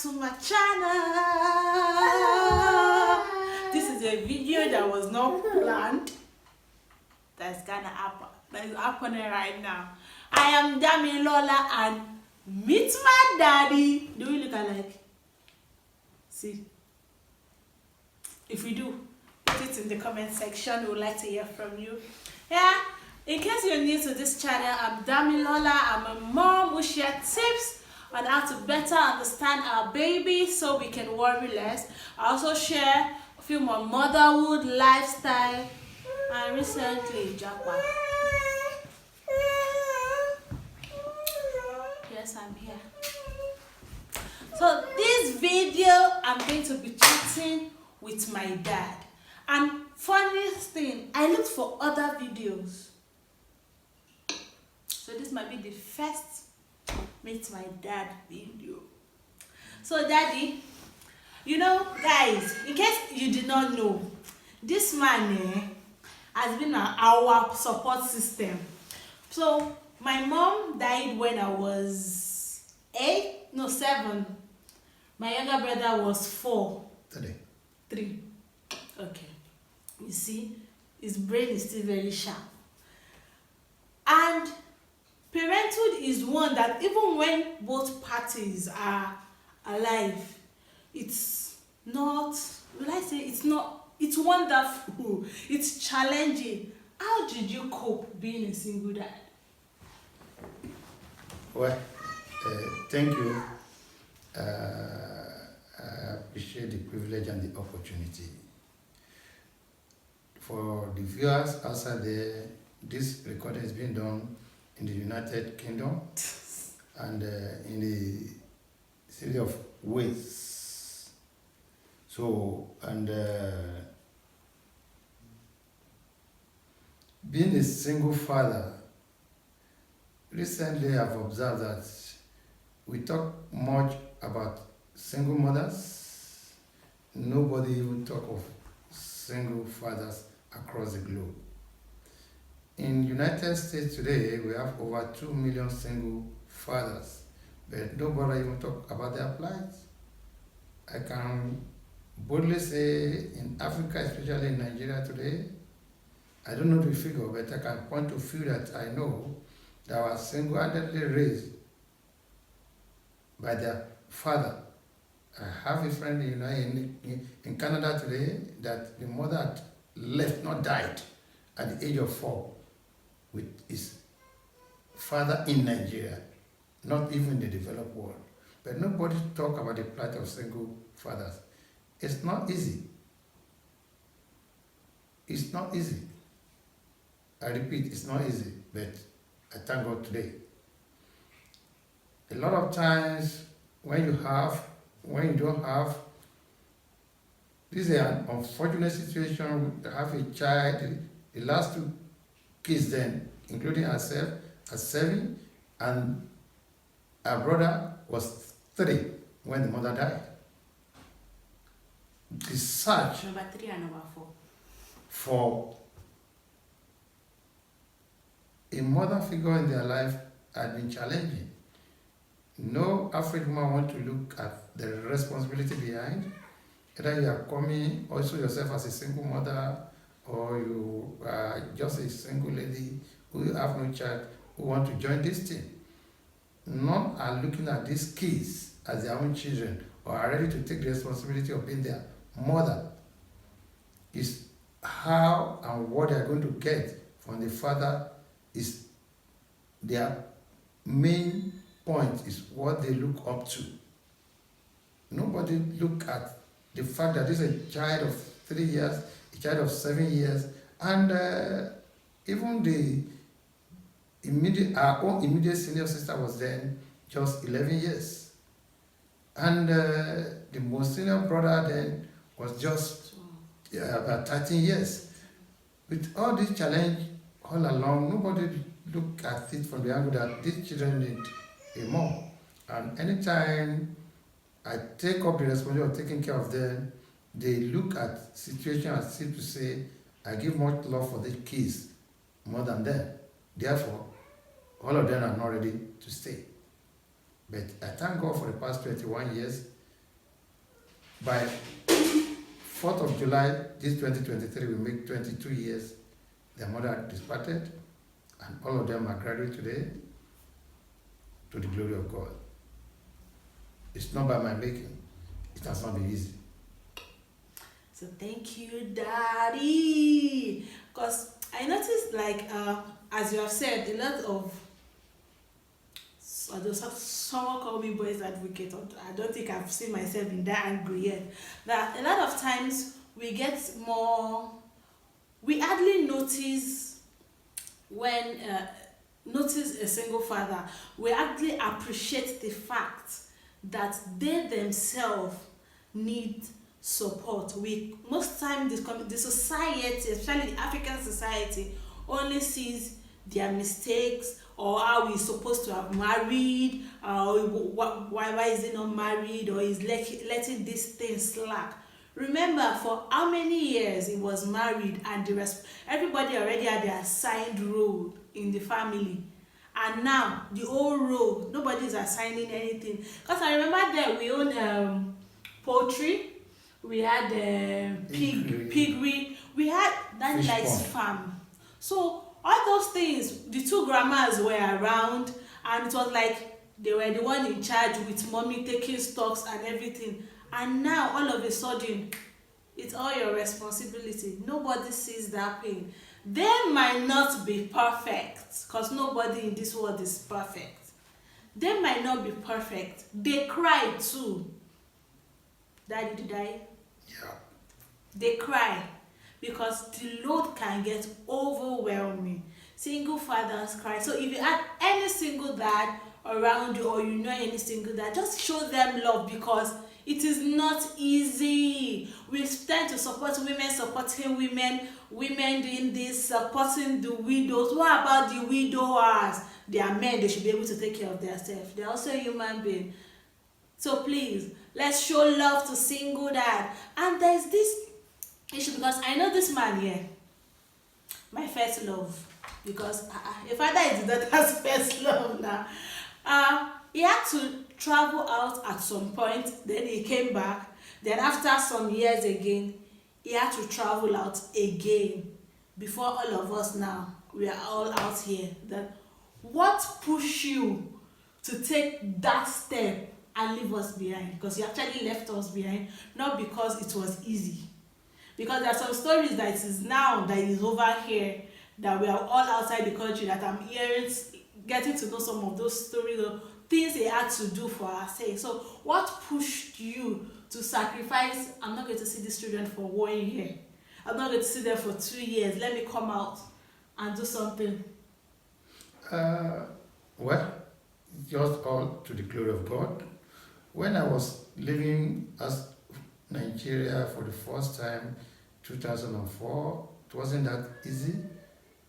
to my channel. This is a video that was not planned. That's gonna happen. That is happening right now. I am Damilola and meet my daddy. Do we look alike? See? If we do, put it in the comment section. We would like to hear from you. Yeah. In case you're new to this channel, I'm Damilola. I'm a mom who shares tips on how to better understand our baby so we can worry less. I also share a few more motherhood, lifestyle, and recently Japa. Yes, I'm here. So this video, I'm going to be chatting with my dad. And funniest thing, I looked for other videos. So this might be the first meet my dad video. So daddy, you know guys, in case you did not know, this man has been our support system. So my mom died when I was 7. My younger brother was 4. 3. Okay. You see, his brain is still very sharp. And parenthood is one that even when both parties are alive, it's not, will I say it's not, it's wonderful, it's challenging. How did you cope being a single dad? Well, thank you. I appreciate the privilege and the opportunity. For the viewers outside there, this recording is being done in the United Kingdom and in the city of Wales. So, and being a single father, recently I've observed that we talk much about single mothers. Nobody even talk of single fathers across the globe. In United States today, we have over 2 million single fathers, but nobody even talk about their plight. I can boldly say in Africa, especially in Nigeria today, I don't know the figure, but I can point to a few that I know that were single-handedly raised by their father. I have a friend in Canada today that the mother had left, not died, at the age of 4 with his father in Nigeria, not even the developed world. But nobody talk about the plight of single fathers. It's not easy. It's not easy. I repeat, it's not easy, but I thank God today. A lot of times when you don't have, this is an unfortunate situation. You have a child, the last 2 kids then, including herself, are 7, and her brother was 3 when the mother died. The search Number 3 and number 4. for a mother figure in their life had been challenging. No African woman want to look at the responsibility behind. Either you are coming also yourself as a single mother, or you are just a single lady who have no child who want to join this team. None are looking at these kids as their own children or are ready to take the responsibility of being their mother. It's how and what they are going to get from the father is their main point, is what they look up to. Nobody look at the fact that this is a child of 3 years, a child of 7 years, and even our own immediate senior sister was then just 11 years. And the most senior brother then was just about 13 years. With all this challenge all along, nobody look at it from the angle that these children need a mom. And anytime I take up the responsibility of taking care of them, they look at situation as if to say, I give much love for the kids more than them. Therefore, all of them are not ready to stay. But I thank God for the past 21 years, by 4th of July, this 2023 will make 22 years their mother departed, and all of them are graduate today to the glory of God. It's not by my making. It has not been easy. So thank you, Daddy. Because I noticed, like, as you have said, a lot of, someone call me boys advocate. I don't think I've seen myself in that angry yet. That a lot of times we hardly notice when notice a single father. We hardly appreciate the fact that they themselves need support. Most time the society, especially the African society, only sees their mistakes, or how he's supposed to have married, or why is he not married, or he's letting this thing slack. Remember, for how many years he was married, and everybody already had their assigned role in the family, and now the whole role, nobody is assigning anything. Because I remember that we own poultry, we had piggery, we had that likes farm. So all those things, the two grandmas were around, and it was like they were the one in charge, with mommy taking stocks and everything. And now all of a sudden, it's all your responsibility. Nobody sees that pain. They might not be perfect, because nobody in this world is perfect. They might not be perfect. They cry too. Daddy, did I? Yeah. They cry because the load can get overwhelming. Single fathers cry. So if you have any single dad around you, or you know any single dad, just show them love, because it is not easy. We tend to support women supporting women, women doing this, supporting the widows. What about the widowers? They are men, they should be able to take care of themselves. They are also human beings. So please, let's show love to single dad. And there's this issue, because I know this man here, my first love, because a father is the daughter's first love now. He had to travel out at some point, then he came back, then after some years again, he had to travel out again, before all of us now, we are all out here. That what pushed you to take that step and leave us behind? Because you actually left us behind, not because it was easy. Because there are some stories that it is now that is over here, that we are all outside the country, that I'm hearing, getting to know some of those stories, things they had to do for our sake. So what pushed you to sacrifice? I'm not going to see these children for 1 year. I'm not going to see them for 2 years. Let me come out and do something. Well, just all to the glory of God. When I was living as Nigeria for the first time, 2004, it wasn't that easy.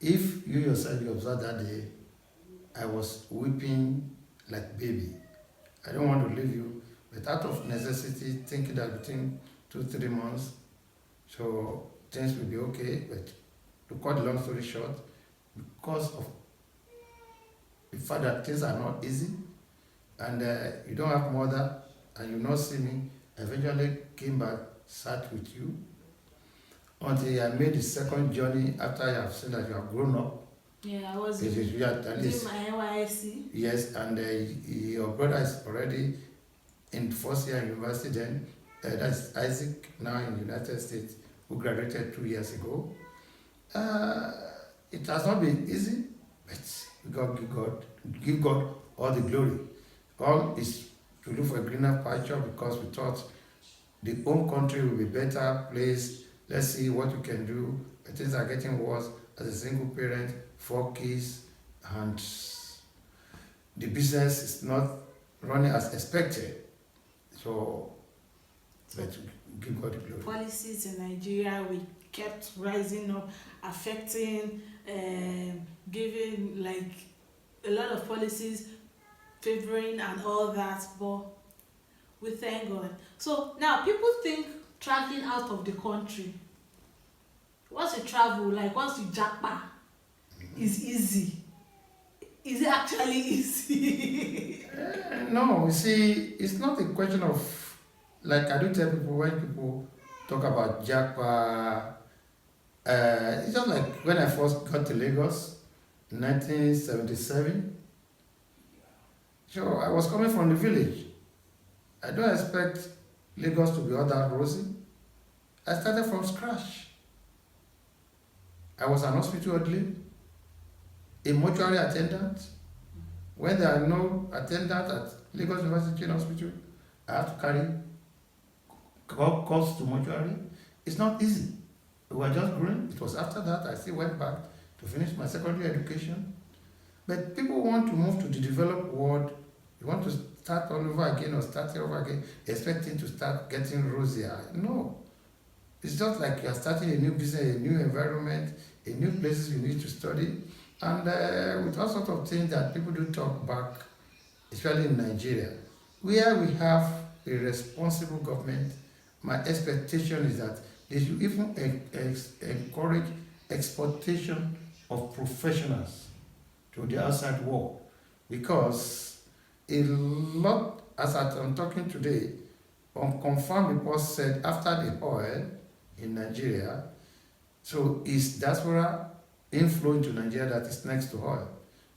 If you yourself you observed that day, I was weeping like baby. I don't want to leave you, but out of necessity, thinking that within 2-3 months, so things will be okay. But to cut the long story short, because of the fact that things are not easy, and you don't have mother, and you not see me, I eventually came back, sat with you, until I made the second journey after I have seen that you have grown up. Yeah, I was doing my NYSC. Yes, and your brother is already in first year in university then. That's Isaac, now in the United States, who graduated 2 years ago. It has not been easy, but give God all the glory. All is to look for a greener pasture, because we thought the home country will be better place. Let's see what we can do. But things are getting worse. As a single parent, 4 kids, and the business is not running as expected. So, let's give God the glory. Policies in Nigeria, we kept rising up, affecting, giving like a lot of policies, favoring and all that, but we thank God. So now people think traveling out of the country, once you travel, like once you japa, is easy. Is it actually easy? No, you see, it's not a question of like I do tell people when people talk about Japa, it's just like when I first got to Lagos in 1977. So I was coming from the village. I don't expect Lagos to be all that rosy. I started from scratch. I was an hospital orderly, a mortuary attendant. When there are no attendant at Lagos University Children's Hospital, I have to carry calls to mortuary. It's not easy. We were just growing. It was after that I still went back to finish my secondary education. But people want to move to the developed world. You want to start all over again or start over again, expecting to start getting rosier. No. It's just like you're starting a new business, a new environment, a new places you need to study. And with all sorts of things that people do talk back, especially in Nigeria, where we have a responsible government, my expectation is that they should even encourage exportation of professionals to the outside world. Because a lot, as I'm talking today, unconfirmed reports said after the oil in Nigeria, so is diaspora inflow into Nigeria that is next to oil.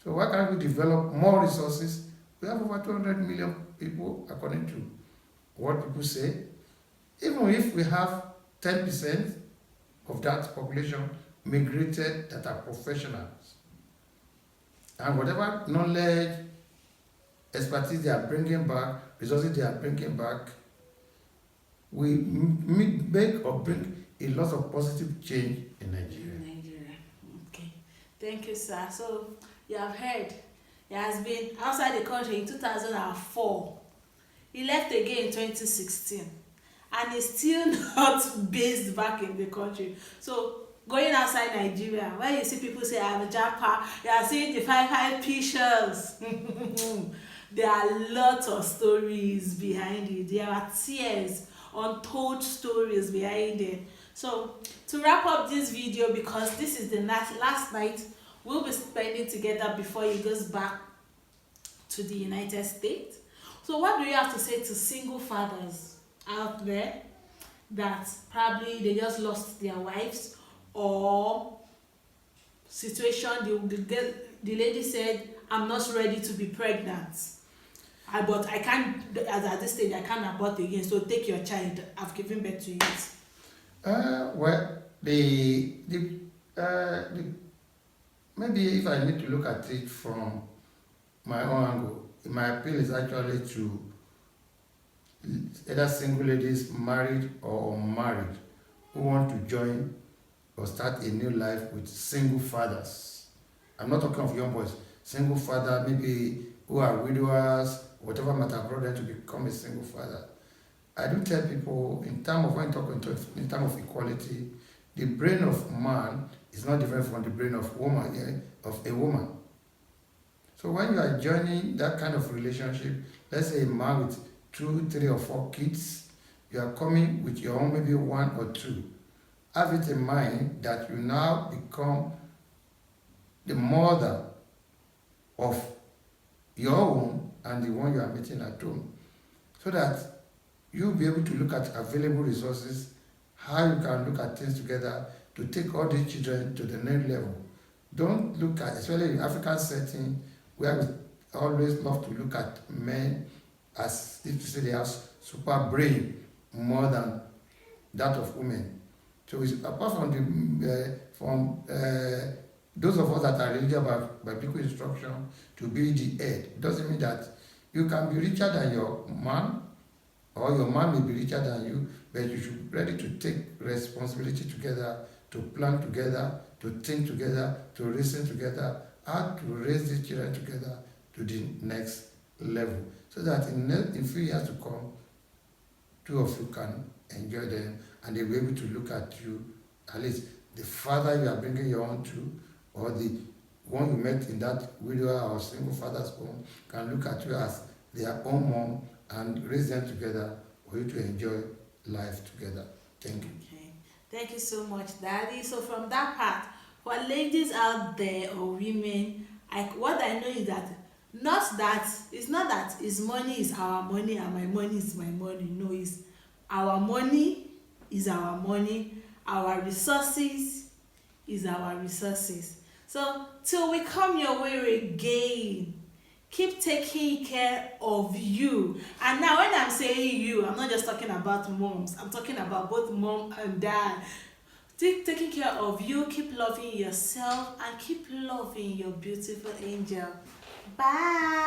So why can't we develop more resources? We have over 200 million people, according to what people say. Even if we have 10% of that population migrated that are professionals, and whatever knowledge, expertise they are bringing back, resources they are bringing back, we make or bring a lot of positive change in Nigeria. Okay. Thank you, sir. So you have heard he has been outside the country in 2004. He left again in 2016, and he's still not based back in the country. So going outside Nigeria, when you see people say I'm a Japa, you are seeing the five pictures. There are lots of stories behind it. There are tears, untold stories behind it. So to wrap up this video, because this is the last night we'll be spending together before he goes back to the United States. So what do you have to say to single fathers out there that probably they just lost their wives, or situation the lady said, I'm not ready to be pregnant, but I can't, at this stage I can't abort again, so take your child, I've given birth to it. Well, the maybe if I need to look at it from my own angle, my appeal is actually to either single ladies, married or unmarried, who want to join or start a new life with single fathers. I'm not talking of young boys, single father, maybe who are widowers, whatever might have brought them to become a single father. I do tell people, in terms of when talking in terms of equality, the brain of man is not different from the brain of woman, of a woman. So when you are joining that kind of relationship, let's say a man with 2, 3, or 4 kids, you are coming with your own maybe 1 or 2. Have it in mind that you now become the mother of your own and the one you are meeting at home, so that you'll be able to look at available resources, how you can look at things together to take all these children to the next level. Don't look at, especially in African setting, where we always love to look at men as if to say they have super brain more than that of women. So it's, apart from those of us that are religious by biblical instruction to be the head, doesn't mean that you can be richer than your man, or your man may be richer than you, but you should be ready to take responsibility together, to plan together, to think together, to reason together, how to raise these children together to the next level, so that in few years to come, 2 of you can enjoy them, and they'll be able to look at you, at least the father you are bringing your own to, or the one you met in that widower or single father's home, can look at you as their own mom and raise them together for you to enjoy life together. Thank you. Okay. Thank you so much, Daddy. So from that part, for ladies out there or women, what I know is that it's not that his money is our money and my money is my money. No, it's Our money is our money. Our resources is our resources. So till we come your way again, keep taking care of you. And now when I'm saying you, I'm not just talking about moms. I'm talking about both mom and dad. Taking care of you, keep loving yourself, and keep loving your beautiful angel. Bye.